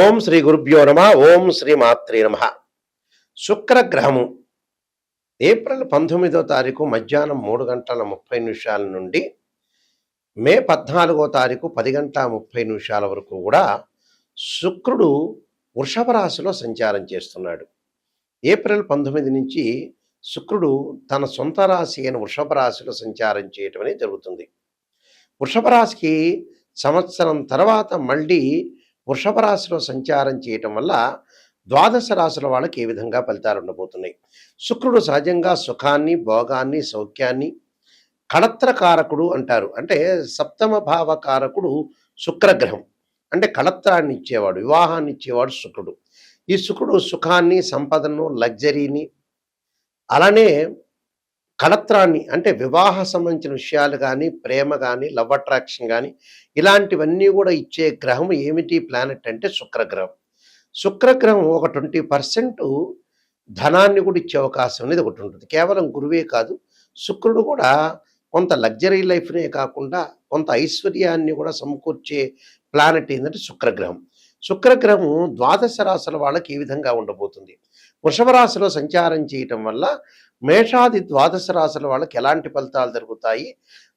ఓం శ్రీ గురుభ్యో నమ. ఓం శ్రీ మాత్రే నమ. శుక్రగ్రహము ఏప్రిల్ 19వ తారీఖు మధ్యాహ్నం 3 గంటల 30 నిమిషాల నుండి మే 14వ తారీఖు 10 గంటల 30 నిమిషాల వరకు కూడా శుక్రుడు వృషభ రాశిలో సంచారం చేస్తున్నాడు. ఏప్రిల్ 19 నుంచి శుక్రుడు తన సొంత రాశి అయిన వృషభ రాశిలో సంచారం చేయటం అనేది జరుగుతుంది. వృషభ రాశికి సంవత్సరం తర్వాత మళ్ళీ వృషభ రాశిలో సంచారం చేయటం వల్ల ద్వాదశ రాశుల వాళ్ళకి ఏ విధంగా ఫలితాలు ఉండబోతున్నాయి. శుక్రుడు సహజంగా సుఖాన్ని, భోగాన్ని, సౌఖ్యాన్ని, కళత్రకారకుడు అంటారు. అంటే సప్తమ భావకారకుడు శుక్రగ్రహం. అంటే కళత్రాన్ని ఇచ్చేవాడు, వివాహాన్ని ఇచ్చేవాడు శుక్రుడు. ఈ శుక్రుడు సుఖాన్ని, సంపదను, లగ్జరీని, అలానే కళత్రాన్ని అంటే వివాహ సంబంధించిన విషయాలు కానీ, ప్రేమ కానీ, లవ్ అట్రాక్షన్ కానీ ఇలాంటివన్నీ కూడా ఇచ్చే గ్రహం ఏమిటి ప్లానెట్ అంటే శుక్రగ్రహం. శుక్రగ్రహం ఒక 20% ధనాన్ని కూడా ఇచ్చే అవకాశం అనేది ఒకటి ఉంటుంది. కేవలం గురువే కాదు, శుక్రుడు కూడా కొంత లగ్జరీ లైఫ్నే కాకుండా కొంత ఐశ్వర్యాన్ని కూడా సమకూర్చే ప్లానెట్ ఏంటంటే శుక్రగ్రహం. శుక్రగ్రహం ద్వాదశ రాశుల వాళ్ళకి ఈ విధంగా ఉండబోతుంది. వృషభ రాశిలో సంచారం చేయటం వల్ల మేషాది ద్వాదశ రాశుల వాళ్ళకి ఎలాంటి ఫలితాలు జరుగుతాయి,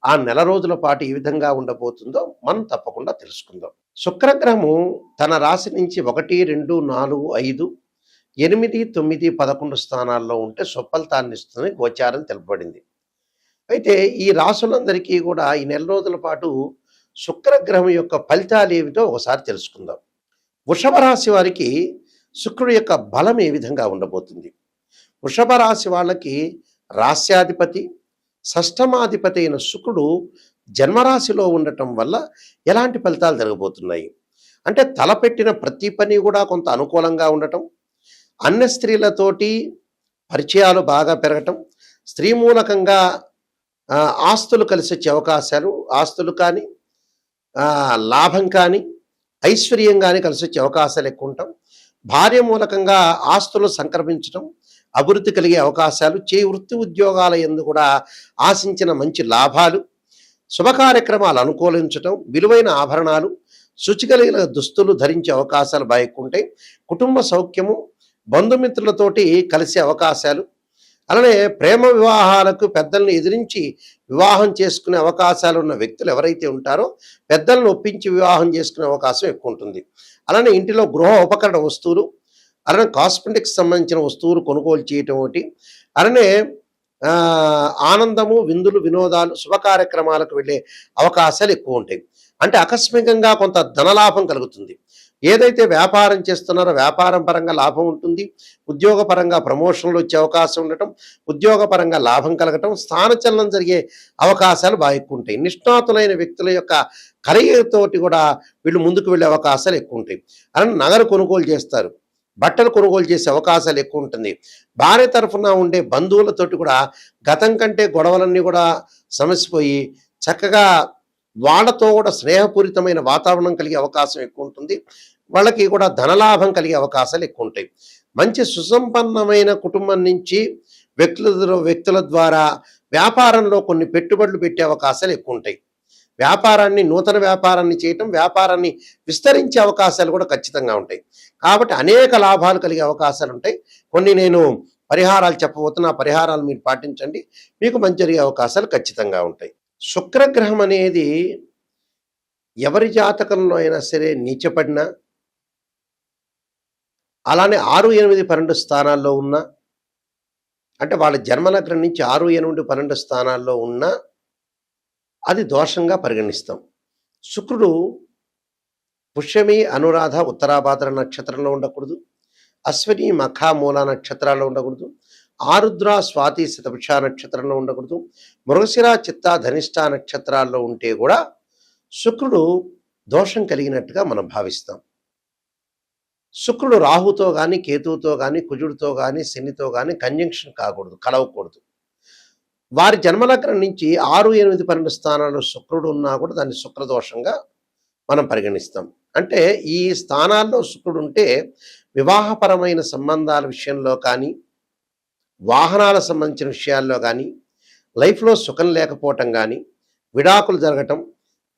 ఆ నెల రోజుల పాటు ఏ విధంగా ఉండబోతుందో మనం తప్పకుండా తెలుసుకుందాం. శుక్రగ్రహము తన రాశి నుంచి 1, 2, 4, 5, 8, 9, 11 స్థానాల్లో ఉంటే సుఫలితాన్ని ఇస్తుందని గోచారం తెలుపబడింది. అయితే ఈ రాశులందరికీ కూడా ఈ నెల రోజుల పాటు శుక్రగ్రహం యొక్క ఫలితాలు ఏమిటో ఒకసారి తెలుసుకుందాం. వృషభ రాశి వారికి శుక్రుడి యొక్క బలం ఏ విధంగా ఉండబోతుంది. వృషభ రాశి వాళ్ళకి రాస్యాధిపతి, షష్టమాధిపతి అయిన శుక్రుడు జన్మరాశిలో ఉండటం వల్ల ఎలాంటి ఫలితాలు జరగబోతున్నాయి అంటే తలపెట్టిన ప్రతి పని కూడా కొంత అనుకూలంగా ఉండటం, అన్య స్త్రీలతోటి పరిచయాలు బాగా పెరగటం, స్త్రీ మూలకంగా ఆస్తులు కలిసి వచ్చే అవకాశాలు, ఆస్తులు కానీ లాభం కానీ ఐశ్వర్యం కానీ కలిసి వచ్చే అవకాశాలు ఎక్కువ ఉంటాం, భార్య మూలకంగా ఆస్తులు సంక్రమించడం, అభివృద్ధి కలిగే అవకాశాలు, వృత్తి ఉద్యోగాల యందు కూడా ఆశించిన మంచి లాభాలు, శుభ కార్యక్రమాలు అనుకూలించటం, విలువైన ఆభరణాలు, శుచి కలిగిన దుస్తులు ధరించే అవకాశాలు బాగా ఎక్కువ ఉంటాయి. కుటుంబ సౌఖ్యము, బంధుమిత్రులతోటి కలిసే అవకాశాలు, అలానే ప్రేమ వివాహాలకు పెద్దలను ఎదిరించి వివాహం చేసుకునే అవకాశాలు ఉన్న వ్యక్తులు ఎవరైతే ఉంటారో పెద్దలను ఒప్పించి వివాహం చేసుకునే అవకాశం ఎక్కువ ఉంటుంది. అలానే ఇంటిలో గృహ ఉపకరణ వస్తువులు, అలానే కాస్మెటిక్స్ సంబంధించిన వస్తువులు కొనుగోలు చేయటం ఒకటి, అలానే ఆనందము, విందులు, వినోదాలు, శుభ కార్యక్రమాలకు వెళ్ళే అవకాశాలు ఎక్కువ ఉంటాయి. అంటే ఆకస్మికంగా కొంత ధనలాభం కలుగుతుంది. ఏదైతే వ్యాపారం చేస్తున్నారో వ్యాపారం పరంగా లాభం ఉంటుంది, ఉద్యోగపరంగా ప్రమోషన్లు వచ్చే అవకాశం ఉండటం, ఉద్యోగపరంగా లాభం కలగటం, స్థానచలనం జరిగే అవకాశాలు బాగా ఎక్కువ ఉంటాయి. నిష్ణాతులైన వ్యక్తుల యొక్క కలయికతోటి కూడా వీళ్ళు ముందుకు వెళ్ళే అవకాశాలు ఎక్కువ ఉంటాయి. అలానే నగలు కొనుగోలు చేస్తారు, బట్టలు కొనుగోలు చేసే అవకాశాలు ఎక్కువ ఉంటుంది. భార్య తరఫున ఉండే బంధువులతోటి కూడా గతం కంటే గొడవలన్నీ కూడా సమసిపోయి చక్కగా వాళ్ళతో కూడా స్నేహపూరితమైన వాతావరణం కలిగే అవకాశం ఎక్కువ ఉంటుంది. వాళ్ళకి కూడా ధనలాభం కలిగే అవకాశాలు ఎక్కువ ఉంటాయి. మంచి సుసంపన్నమైన కుటుంబం నుంచి వ్యక్తుల ద్వారా వ్యాపారంలో కొన్ని పెట్టుబడులు పెట్టే అవకాశాలు ఎక్కువ ఉంటాయి. నూతన వ్యాపారాన్ని చేయటం, వ్యాపారాన్ని విస్తరించే అవకాశాలు కూడా ఖచ్చితంగా ఉంటాయి. కాబట్టి అనేక లాభాలు కలిగే అవకాశాలు ఉంటాయి. కొన్ని నేను పరిహారాలు చెప్పబోతున్నా, ఆ పరిహారాలు మీరు పాటించండి, మీకు మంచి జరిగే అవకాశాలు ఖచ్చితంగా ఉంటాయి. శుక్రగ్రహం అనేది ఎవరి జాతకంలో అయినా సరే నీచపడినా, అలానే 6, 8, 12 స్థానాల్లో ఉన్న అంటే వాళ్ళ జన్మలగ్నం నుంచి 6, 8, 12 స్థానాల్లో ఉన్నా అది దోషంగా పరిగణిస్తాం. శుక్రుడు పుష్యమి, అనురాధ, ఉత్తరాభాద్ర నక్షత్రంలో ఉండకూడదు, అశ్విని, మఖ, మూల నక్షత్రాల్లో ఉండకూడదు, ఆరుద్ర, స్వాతి, శతభిష నక్షత్రంలో ఉండకూడదు, మృగశిర, చిత్త, ధనిష్ట నక్షత్రాల్లో ఉంటే కూడా శుక్రుడు దోషం కలిగినట్టుగా మనం భావిస్తాం. శుక్రుడు రాహుతో కానీ, కేతువుతో కానీ, కుజుడితో కానీ, శనితో కానీ కంజంక్షన్ కాకూడదు, కలవకూడదు. వారి జన్మలగ్నం నుంచి 6, 8, 12 స్థానాల్లో శుక్రుడు ఉన్నా కూడా దాన్ని శుక్రదోషంగా మనం పరిగణిస్తాం. అంటే ఈ స్థానాల్లో శుక్రుడు ఉంటే వివాహపరమైన సంబంధాల విషయంలో కానీ, వాహనాల సంబంధించిన విషయాల్లో కానీ, లైఫ్లో సుఖం లేకపోవటం కానీ, విడాకులు జరగటం,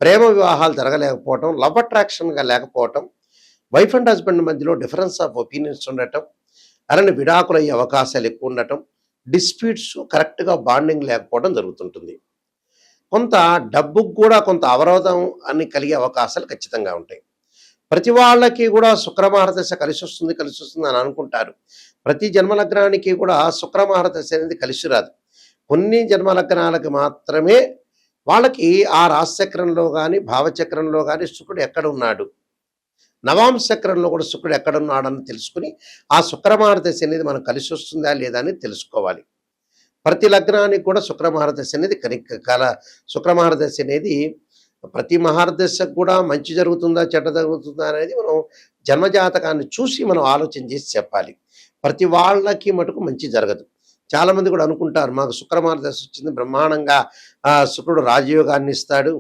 ప్రేమ వివాహాలు జరగలేకపోవటం, లవ్ అట్రాక్షన్గా లేకపోవటం, వైఫ్ అండ్ హస్బెండ్ మధ్యలో డిఫరెన్స్ ఆఫ్ ఒపీనియన్స్ ఉండటం, అలానే విడాకులు అయ్యే అవకాశాలు ఎక్కువ ఉండటం, డిస్ప్యూట్స్ కరెక్ట్గా బాండింగ్ లేకపోవడం జరుగుతుంటుంది. కొంత డబ్బుకు కూడా కొంత అవరోధం అని కలిగే అవకాశాలు ఖచ్చితంగా ఉంటాయి. ప్రతి వాళ్ళకి కూడా శుక్రమహారదశ కలిసి వస్తుంది అని అనుకుంటారు. ప్రతి జన్మలగ్నానికి కూడా శుక్రమహారదశ అనేది కలిసి రాదు. కొన్ని జన్మలగ్నాలకు మాత్రమే వాళ్ళకి ఆ రాశిచక్రంలో కానీ భావచక్రంలో కానీ శుక్రుడు ఎక్కడ ఉన్నాడు, నవాంశ చక్రంలో కూడా శుక్రుడు ఎక్కడున్నాడని తెలుసుకుని ఆ శుక్రమహారదశ అనేది మనం కలిసి వస్తుందా లేదా అని తెలుసుకోవాలి. ప్రతి లగ్నానికి కూడా శుక్రమహారదశ అనేది శుక్రమహారదశ అనేది ప్రతి మహారదశకు కూడా మంచి జరుగుతుందా చెడ్డ జరుగుతుందా అనేది మనం జన్మజాతకాన్ని చూసి మనం ఆలోచన చేసి చెప్పాలి. ప్రతి వాళ్ళకి మటుకు మంచి జరగదు. చాలామంది కూడా అనుకుంటారు మాకు శుక్రమహారదశ వచ్చింది, బ్రహ్మాండంగా శుక్రుడు రాజయోగాన్ని ఇస్తాడు,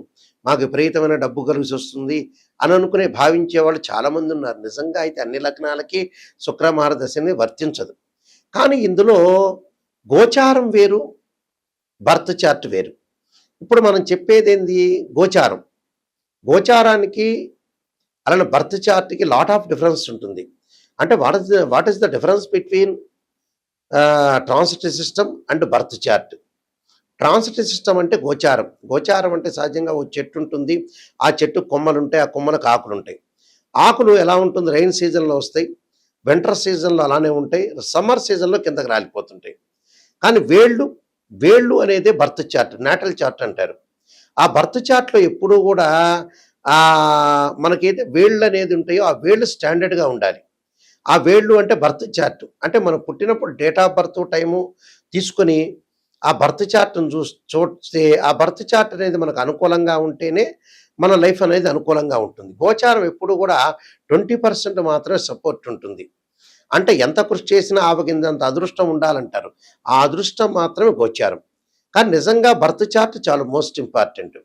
మాకు విపరీతమైన డబ్బు కలిసి వస్తుంది అని అనుకునే భావించే వాళ్ళు చాలామంది ఉన్నారు. నిజంగా అయితే అన్ని లగ్నాలకి శుక్రమహారదశని వర్తించదు. కానీ ఇందులో గోచారం వేరు, బర్త్ చార్ట్ వేరు. ఇప్పుడు మనం చెప్పేది ఏంది, గోచారం. గోచారానికి అలానే బర్త్ చార్ట్కి లాట్ ఆఫ్ డిఫరెన్స్ ఉంటుంది. అంటే what is the difference between transit system and birth chart. Transit system అంటే గోచారం. గోచారం అంటే సహజంగా ఓ చెట్టు ఉంటుంది, ఆ చెట్టు కొమ్మలు ఉంటాయి, ఆ కొమ్మలకు ఆకులు ఉంటాయి. ఆకులు ఎలా ఉంటుంది, రైన్ సీజన్లో వస్తాయి, వింటర్ సీజన్లో అలానే ఉంటాయి, సమ్మర్ సీజన్లో కిందకి రాలిపోతుంటాయి. కానీ వేళ్ళు అనేది బర్త్ చార్ట్, నాటల్ చార్ట్ అంటారు. ఆ బర్త్ చార్ట్లో ఎప్పుడూ కూడా మనకైతే వేళ్ళు అనేది ఉంటాయో ఆ వేళ్ళు స్టాండర్డ్గా ఉండాలి. ఆ వేళ్ళు అంటే బర్త్ చార్ట్ అంటే మనం పుట్టినప్పుడు డేట్ ఆఫ్ బర్త్ టైము తీసుకొని ఆ బర్త్ చార్ట్ను చూస్తే ఆ బర్త్ చార్ట్ అనేది మనకు అనుకూలంగా ఉంటేనే మన లైఫ్ అనేది అనుకూలంగా ఉంటుంది. గోచారం ఎప్పుడు కూడా 20% మాత్రమే సపోర్ట్ ఉంటుంది. అంటే ఎంత కృషి చేసినా ఆవగిందంత అదృష్టం ఉండాలంటారు. ఆ అదృష్టం మాత్రమే గోచారం. కానీ నిజంగా బర్త్ చార్ట్ చాలా మోస్ట్ ఇంపార్టెంట్.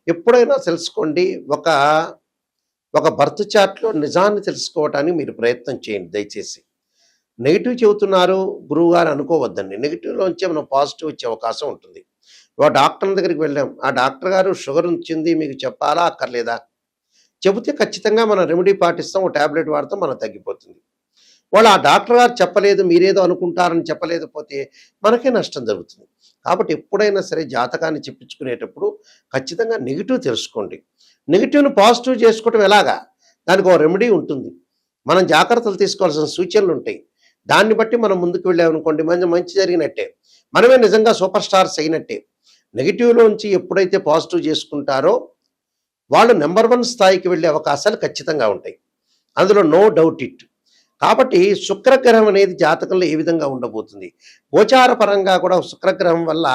ఎప్పుడైనా తెలుసుకోండి, ఒక బర్త్ చార్ట్లో నిజాన్ని తెలుసుకోవటానికి మీరు ప్రయత్నం చేయండి దయచేసి. నెగిటివ్ చెబుతున్నారు గురువు గారు అనుకోవద్దండి. నెగిటివ్లోంచే మనం పాజిటివ్ వచ్చే అవకాశం ఉంటుంది. ఒక డాక్టర్ దగ్గరికి వెళ్ళాం, ఆ డాక్టర్ గారు షుగర్ వచ్చింది మీకు చెప్పాలా అక్కర్లేదా, చెబితే ఖచ్చితంగా మనం రెమెడీ పాటిస్తాం, ఒక ట్యాబ్లెట్ వాడతాం, మనం తగ్గిపోతుంది. వాళ్ళు ఆ డాక్టర్ గారు చెప్పలేదు, మీరేదో అనుకుంటారని చెప్పలేకపోతే మనకే నష్టం జరుగుతుంది. కాబట్టి ఎప్పుడైనా సరే జాతకాన్ని చెప్పించుకునేటప్పుడు ఖచ్చితంగా నెగిటివ్ తెలుసుకోండి. నెగిటివ్ను పాజిటివ్ చేసుకోవటం ఎలాగా, దానికి ఒక రెమెడీ ఉంటుంది, మనం జాగ్రత్తలు తీసుకోవాల్సిన సూచనలు ఉంటాయి. దాన్ని బట్టి మనం ముందుకు వెళ్ళామనుకోండి మంచి జరిగినట్టే, మనమే నిజంగా సూపర్ స్టార్స్ అయినట్టే. నెగిటివ్లోంచి ఎప్పుడైతే పాజిటివ్ చేసుకుంటారో వాళ్ళు నెంబర్ 1 స్థాయికి వెళ్ళే అవకాశాలు ఖచ్చితంగా ఉంటాయి, అందులో నో డౌట్ ఇట్. కాబట్టి శుక్రగ్రహం అనేది జాతకంలో ఏ విధంగా ఉండబోతుంది, గోచార పరంగా కూడా శుక్రగ్రహం వల్ల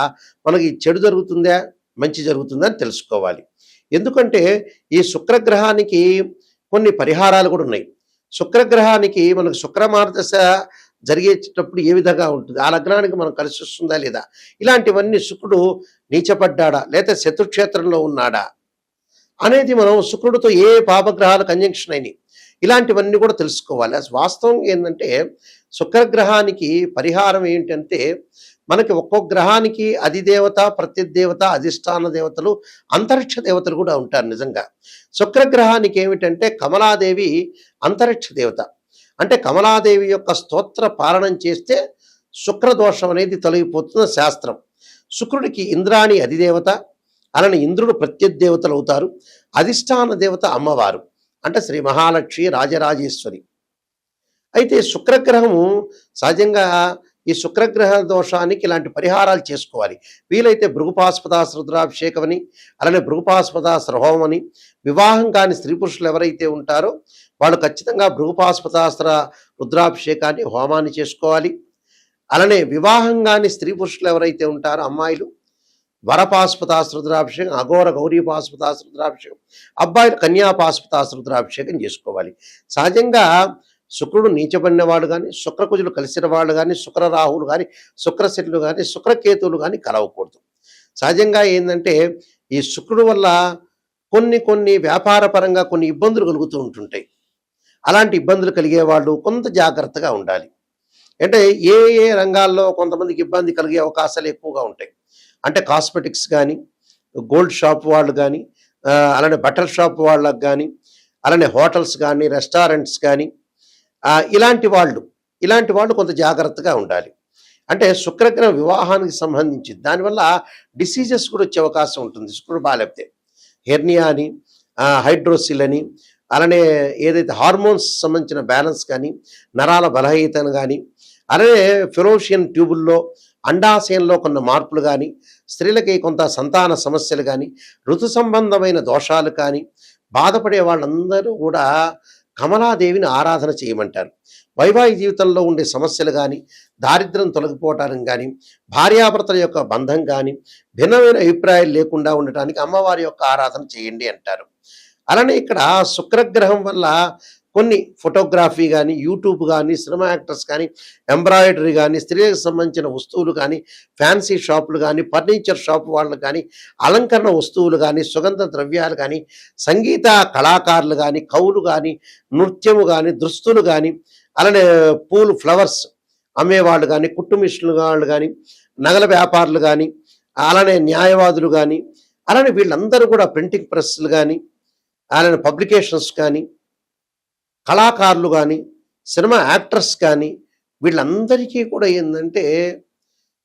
మనకి చెడు జరుగుతుందా మంచి జరుగుతుందా అని తెలుసుకోవాలి. ఎందుకంటే ఈ శుక్రగ్రహానికి కొన్ని పరిహారాలు కూడా ఉన్నాయి. శుక్రగ్రహానికి మనకు శుక్రమహారదశ జరిగేటప్పుడు ఏ విధంగా ఉంటుంది, ఆ లగ్నానికి మనం కలిసి వస్తుందా లేదా, ఇలాంటివన్నీ శుక్రుడు నీచపడ్డాడా లేదా శత్రుక్షేత్రంలో ఉన్నాడా అనేది మనం శుక్రుడితో ఏ పాపగ్రహాలు కంజంక్షన్ అయినాయి ఇలాంటివన్నీ కూడా తెలుసుకోవాలి. వాస్తవం ఏంటంటే శుక్రగ్రహానికి పరిహారం ఏంటంటే మనకి ఒక్కొక్క గ్రహానికి అధిదేవత ప్రత్యదేవత అధిష్టాన దేవతలు అంతరిక్ష దేవతలు కూడా ఉంటారు. నిజంగా శుక్రగ్రహానికి ఏమిటంటే కమలాదేవి అంతరిక్ష దేవత. అంటే కమలాదేవి యొక్క స్తోత్ర పాలనం చేస్తే శుక్రదోషం అనేది తొలగిపోతున్న శాస్త్రం. శుక్రుడికి ఇంద్రాణి అధిదేవత, అలానే ఇంద్రుడు ప్రత్యదేవతలు అవుతారు. అధిష్టాన దేవత అమ్మవారు అంటే శ్రీ మహాలక్ష్మి రాజరాజేశ్వరి. అయితే శుక్రగ్రహము సహజంగా ఈ శుక్రగ్రహ దోషానికి ఇలాంటి పరిహారాలు చేసుకోవాలి. వీలైతే భృగుపాస్పదాస రుద్రాభిషేకం అని, అలానే భృగుపాస్పదాస హోమం అని, వివాహం కాని స్త్రీ పురుషులు ఎవరైతే ఉంటారో వాళ్ళు ఖచ్చితంగా భృగుపాస్పదాస్త్ర రుద్రాభిషేకాన్ని హోమాన్ని చేసుకోవాలి. అలానే వివాహం కాని స్త్రీ పురుషులు ఎవరైతే ఉంటారో అమ్మాయిలు వరపాస్పదాస రుద్రాభిషేకం, అఘోర గౌరీపాస్పదాస రుద్రాభిషేకం, అబ్బాయిలు కన్యాపాస్పదాస రుద్రాభిషేకం చేసుకోవాలి. సహజంగా శుక్రుడు నీచబడిన వాడు కానీ, శుక్రకుజులు కలిసిన వాళ్ళు కానీ, శుక్రరాహులు కానీ, శుక్రశనులు కానీ, శుక్రకేతువులు కానీ కలవకూడదు. సహజంగా ఏంటంటే ఈ శుక్రుడు వల్ల కొన్ని వ్యాపార పరంగా కొన్ని ఇబ్బందులు కలుగుతూ ఉంటుంటాయి. అలాంటి ఇబ్బందులు కలిగే వాళ్ళు కొంత జాగ్రత్తగా ఉండాలి. అంటే ఏ రంగాల్లో కొంతమందికి ఇబ్బంది కలిగే అవకాశాలు ఎక్కువగా ఉంటాయి. అంటే కాస్మెటిక్స్ కానీ, గోల్డ్ షాప్ వాళ్ళు కానీ, అలానే బట్టల షాప్ వాళ్ళకు కానీ, అలానే హోటల్స్ కానీ, రెస్టారెంట్స్ కానీ ఇలాంటి వాళ్ళు కొంత జాగ్రత్తగా ఉండాలి. అంటే శుక్రగ్రహం వివాహానికి సంబంధించి దానివల్ల డిసీజెస్ కూడా వచ్చే అవకాశం ఉంటుంది శుక్రుడు బాలేకపోతే. హెర్నియా అని, హైడ్రోసిల్ అని, అలానే ఏదైతే హార్మోన్స్ సంబంధించిన బ్యాలెన్స్ కానీ, నరాల బలహీనతను కానీ, అలానే ఫెలోషియన్ ట్యూబుల్లో అండాశయంలో కొన్ని మార్పులు కానీ, స్త్రీలకి కొంత సంతాన సమస్యలు కానీ, ఋతు సంబంధమైన దోషాలు కానీ బాధపడే వాళ్ళందరూ కూడా కమలాదేవిని ఆరాధన చేయమంటారు. వైవాహిక జీవితంలో ఉండే సమస్యలు కానీ, దారిద్ర్యం తొలగిపోవటానికి కానీ, భార్యాభర్తల యొక్క బంధం కానీ, భిన్నమైన అభిప్రాయాలు లేకుండా ఉండటానికి అమ్మవారి యొక్క ఆరాధన చేయండి అంటారు. అలానే ఇక్కడ శుక్రగ్రహం వల్ల కొన్ని ఫోటోగ్రఫీ కానీ, యూట్యూబ్ కానీ, సినిమా యాక్టర్స్ కానీ, ఎంబ్రాయిడరీ కానీ, స్త్రీలకు సంబంధించిన వస్తువులు కానీ, ఫ్యాన్సీ షాపులు కానీ, ఫర్నిచర్ షాప్ వాళ్ళు కానీ, అలంకరణ వస్తువులు కానీ, సుగంధ ద్రవ్యాలు కానీ, సంగీత కళాకారులు కానీ, కవులు కానీ, నృత్యము కానీ, దుస్తులు కానీ, అలానే పూలు ఫ్లవర్స్ అమ్మేవాళ్ళు కానీ, కుట్టు మిషన్లు వాళ్ళు కానీ, నగల వ్యాపారులు కానీ, అలానే న్యాయవాదులు కానీ, అలానే వీళ్ళందరూ కూడా ప్రింటింగ్ ప్రెస్లు కానీ, అలానే పబ్లికేషన్స్ కానీ, కళాకారులు కానీ, సినిమా యాక్టర్స్ కానీ, వీళ్ళందరికీ కూడా ఏంటంటే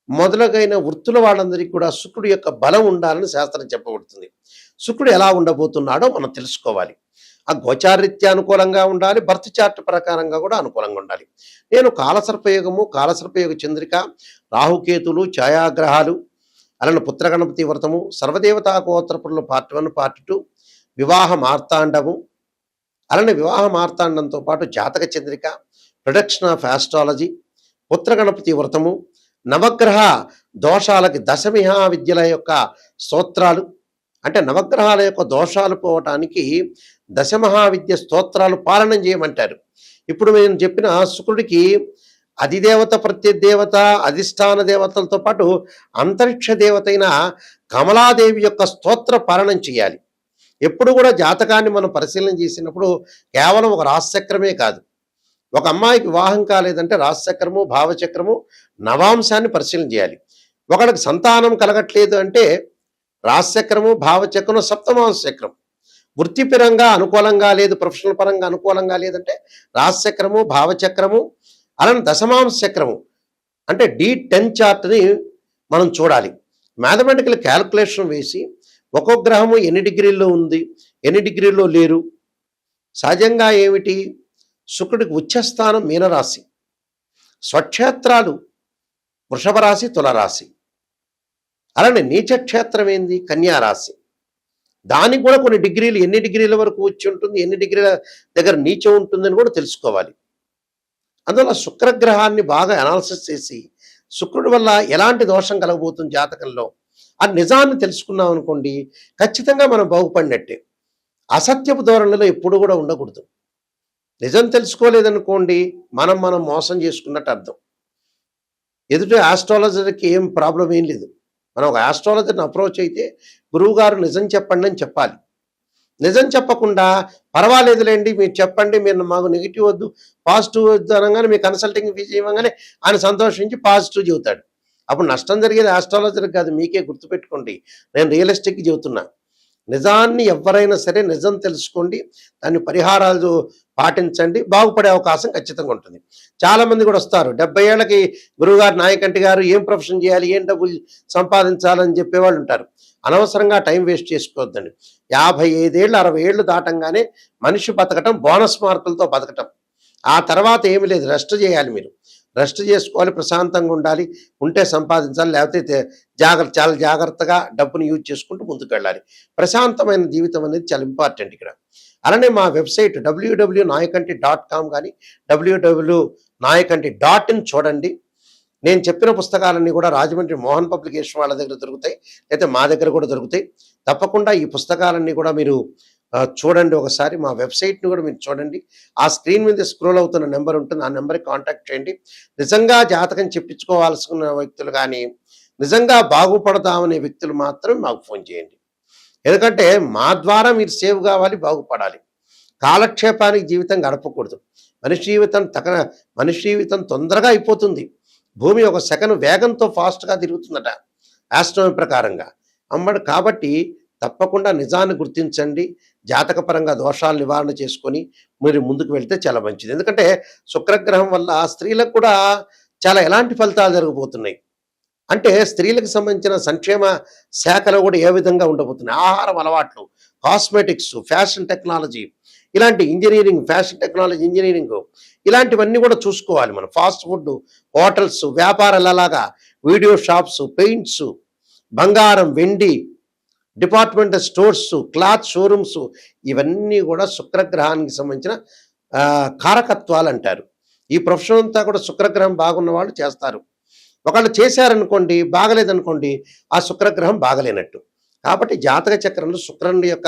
మొదలగైన వృత్తుల వాళ్ళందరికీ కూడా శుక్రుడు యొక్క బలం ఉండాలని శాస్త్రం చెప్పబడుతుంది. శుక్రుడు ఎలా ఉండబోతున్నాడో మనం తెలుసుకోవాలి. ఆ గోచారీత్యా అనుకూలంగా ఉండాలి, బర్త్ చార్ట్ ప్రకారంగా కూడా అనుకూలంగా ఉండాలి. నేను కాలసర్పయోగ చంద్రిక, రాహుకేతులు, ఛాయాగ్రహాలు, అలానే పుత్రగణపతి వ్రతము, సర్వదేవతా గోత్రపురులు పార్ట్ 1, పార్ట్ 2, వివాహ మార్తాండము, అలానే వివాహ మార్తాండంతో పాటు జాతక చంద్రిక, ప్రొడక్షన్ ఆఫ్ ఆస్ట్రాలజీ, పుత్రగణపతి వ్రతము, నవగ్రహ దోషాలకి దశమిహా విద్యల యొక్క స్తోత్రాలు, అంటే నవగ్రహాల యొక్క దోషాలు పోవటానికి దశమహావిద్య స్తోత్రాలు పాలనం చేయమంటారు. ఇప్పుడు నేను చెప్పిన శుక్రుడికి అధిదేవత, ప్రత్యదేవత, అధిష్టాన దేవతలతో పాటు అంతరిక్ష దేవతైన కమలాదేవి యొక్క స్తోత్ర పాలనం చేయాలి. ఎప్పుడు కూడా జాతకాన్ని మనం పరిశీలన చేసినప్పుడు కేవలం ఒక రాశిచక్రమే కాదు. ఒక అమ్మాయికి వివాహం కాలేదంటే రాశిచక్రము, భావచక్రము, నవాంశాన్ని పరిశీలన చేయాలి. ఒకడికి సంతానం కలగట్లేదు అంటే రాశిచక్రము, భావచక్రము, సప్తమాంశ చక్రం. వృత్తిపరంగా అనుకూలంగా లేదు, ప్రొఫెషనల్ పరంగా అనుకూలంగా లేదంటే రాశిచక్రము, భావచక్రము, అలానే దశమాంశ చక్రము అంటే D10 చార్ట్ని మనం చూడాలి. మ్యాథమెటికల్ క్యాల్కులేషన్ వేసి ఒక్కొక్క గ్రహము ఎన్ని డిగ్రీల్లో ఉంది, ఎన్ని డిగ్రీల్లో లేరు. సహజంగా ఏమిటి, శుక్రుడికి ఉచ్చస్థానం మీనరాశి, స్వక్షేత్రాలు వృషభ రాశి, తులరాశి, అలానే నీచక్షేత్రం ఏంది, కన్యారాశి. దానికి కూడా కొన్ని డిగ్రీలు, ఎన్ని డిగ్రీల వరకు వచ్చి ఉంటుంది, ఎన్ని డిగ్రీల దగ్గర నీచం ఉంటుందని కూడా తెలుసుకోవాలి. అందువల్ల శుక్రగ్రహాన్ని బాగా అనాలిసిస్ చేసి శుక్రుడి వల్ల ఎలాంటి దోషం కలగబోతుంది జాతకంలో ఆ నిజాన్ని తెలుసుకున్నాం అనుకోండి, ఖచ్చితంగా మనం బాగుపడినట్టే. అసత్యపు ధోరణిలో ఎప్పుడు కూడా ఉండకూడదు. నిజం తెలుసుకోలేదనుకోండి, మనం మోసం చేసుకున్నట్టు అర్థం. ఎదుటి ఆస్ట్రాలజర్కి ఏం ప్రాబ్లం ఏం లేదు. మనం ఒక ఆస్ట్రాలజర్ని అప్రోచ్ అయితే గురువుగారు నిజం చెప్పండి అని చెప్పాలి. నిజం చెప్పకుండా పర్వాలేదులేండి మీరు చెప్పండి, మీరు మాకు నెగిటివ్ వద్దు పాజిటివ్ వద్దు అనగానే మీ కన్సల్టింగ్ ఫీజు ఇవ్వగానే ఆయన సంతోషించి పాజిటివ్ చెబుతాడు. అప్పుడు నష్టం జరిగేది ఆస్ట్రాలజర్కి కాదు, మీకే. గుర్తుపెట్టుకోండి, నేను రియలిస్టిక్గా చెబుతున్నా. నిజాన్ని ఎవరైనా సరే నిజం తెలుసుకోండి, దాన్ని పరిహారాలు పాటించండి, బాగుపడే అవకాశం ఖచ్చితంగా ఉంటుంది. చాలామంది కూడా వస్తారు 70 ఏళ్ళకి గురువుగారు, నాయకంటి గారు ఏం ప్రొఫెషన్ చేయాలి, ఏం డబ్బులు సంపాదించాలని చెప్పేవాళ్ళు ఉంటారు. అనవసరంగా టైం వేస్ట్ చేసుకోవద్దండి. 55 ఏళ్ళు 60 ఏళ్ళు దాటంగానే మనిషి బతకటం బోనస్ మార్కులతో బతకటం. ఆ తర్వాత ఏమి లేదు, రెస్ట్ చేయాలి. మీరు రెస్ట్ చేసుకోవాలి, ప్రశాంతంగా ఉండాలి, ఉంటే సంపాదించాలి, లేకపోతే చాలా జాగ్రత్తగా డబ్బుని యూజ్ చేసుకుంటూ ముందుకు వెళ్ళాలి. ప్రశాంతమైన జీవితం అనేది చాలా ఇంపార్టెంట్ ఇక్కడ. అలానే మా వెబ్సైట్ www.nayakanti.com కానీ www.nayakanti.in చూడండి. నేను చెప్పిన పుస్తకాలన్నీ కూడా రాజమండ్రి మోహన్ పబ్లికేషన్ వాళ్ళ దగ్గర దొరుకుతాయి, లేకపోతే మా దగ్గర కూడా దొరుకుతాయి. తప్పకుండా ఈ పుస్తకాలన్నీ కూడా మీరు చూడండి. ఒకసారి మా వెబ్సైట్ని కూడా మీరు చూడండి. ఆ స్క్రీన్ మీద స్క్రోల్ అవుతున్న నెంబర్ ఉంటుంది, ఆ నెంబర్కి కాంటాక్ట్ చేయండి. నిజంగా జాతకం చెప్పించుకోవాల్సిన వ్యక్తులు కానీ, నిజంగా బాగుపడతామనే వ్యక్తులు మాత్రం మాకు ఫోన్ చేయండి. ఎందుకంటే మా ద్వారా మీరు సేవ్ కావాలి, బాగుపడాలి. కాలక్షేపానికి జీవితం గడపకూడదు. మనిషి జీవితం తొందరగా అయిపోతుంది. భూమి ఒక సెకండ్ వేగంతో ఫాస్ట్గా తిరుగుతుందట ఆస్ట్రోనమీ ప్రకారంగా. కాబట్టి తప్పకుండా నిజాన్ని గుర్తించండి. జాతకపరంగా దోషాలు నివారణ చేసుకొని మీరు ముందుకు వెళ్తే చాలా మంచిది. ఎందుకంటే శుక్రగ్రహం వల్ల స్త్రీలకు కూడా చాలా ఎలాంటి ఫలితాలు జరగబోతున్నాయి. అంటే స్త్రీలకు సంబంధించిన సంక్షేమ శాఖలో కూడా ఏ విధంగా ఉండబోతున్నాయి. ఆహారం అలవాట్లు, కాస్మెటిక్స్, ఫ్యాషన్ టెక్నాలజీ, ఇలాంటి ఇంజినీరింగ్, ఫ్యాషన్ టెక్నాలజీ ఇంజినీరింగ్, ఇలాంటివన్నీ కూడా చూసుకోవాలి మనం. ఫాస్ట్ ఫుడ్, హోటల్స్, వ్యాపారాలలాగా వీడియో షాప్స్, పెయింట్స్, బంగారం, వెండి, డిపార్ట్మెంటల్ స్టోర్స్, క్లాత్ షోరూమ్స్, ఇవన్నీ కూడా శుక్రగ్రహానికి సంబంధించిన కారకత్వాలు అంటారు. ఈ ప్రొఫెషన్ అంతా కూడా శుక్రగ్రహం బాగున్న వాళ్ళు చేస్తారు. ఒకళ్ళు చేశారనుకోండి, బాగలేదనుకోండి, ఆ శుక్రగ్రహం బాగలేనట్టు. కాబట్టి జాతక చక్రంలో శుక్రుని యొక్క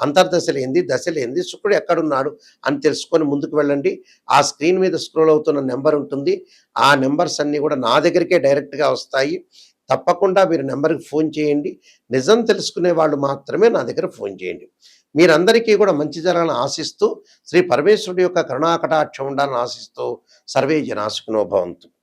అంతర్దశలేంది, దశలేంది, శుక్రుడు ఎక్కడున్నాడు అని తెలుసుకొని ముందుకు వెళ్ళండి. ఆ స్క్రీన్ మీద స్క్రోల్ అవుతున్న నెంబర్ ఉంటుంది. ఆ నెంబర్స్ అన్నీ కూడా నా దగ్గరికే డైరెక్ట్గా వస్తాయి. తప్పకుండా మీరు నెంబర్కి ఫోన్ చేయండి. నిజం తెలుసుకునే వాళ్ళు మాత్రమే నా దగ్గర ఫోన్ చేయండి. మీరందరికీ కూడా మంచి జరగాలని ఆశిస్తూ, శ్రీ పరమేశ్వరుడి యొక్క కరుణాకటాక్షం ఉండాలని ఆశిస్తూ, సర్వే జనా సుఖినో భవంతు.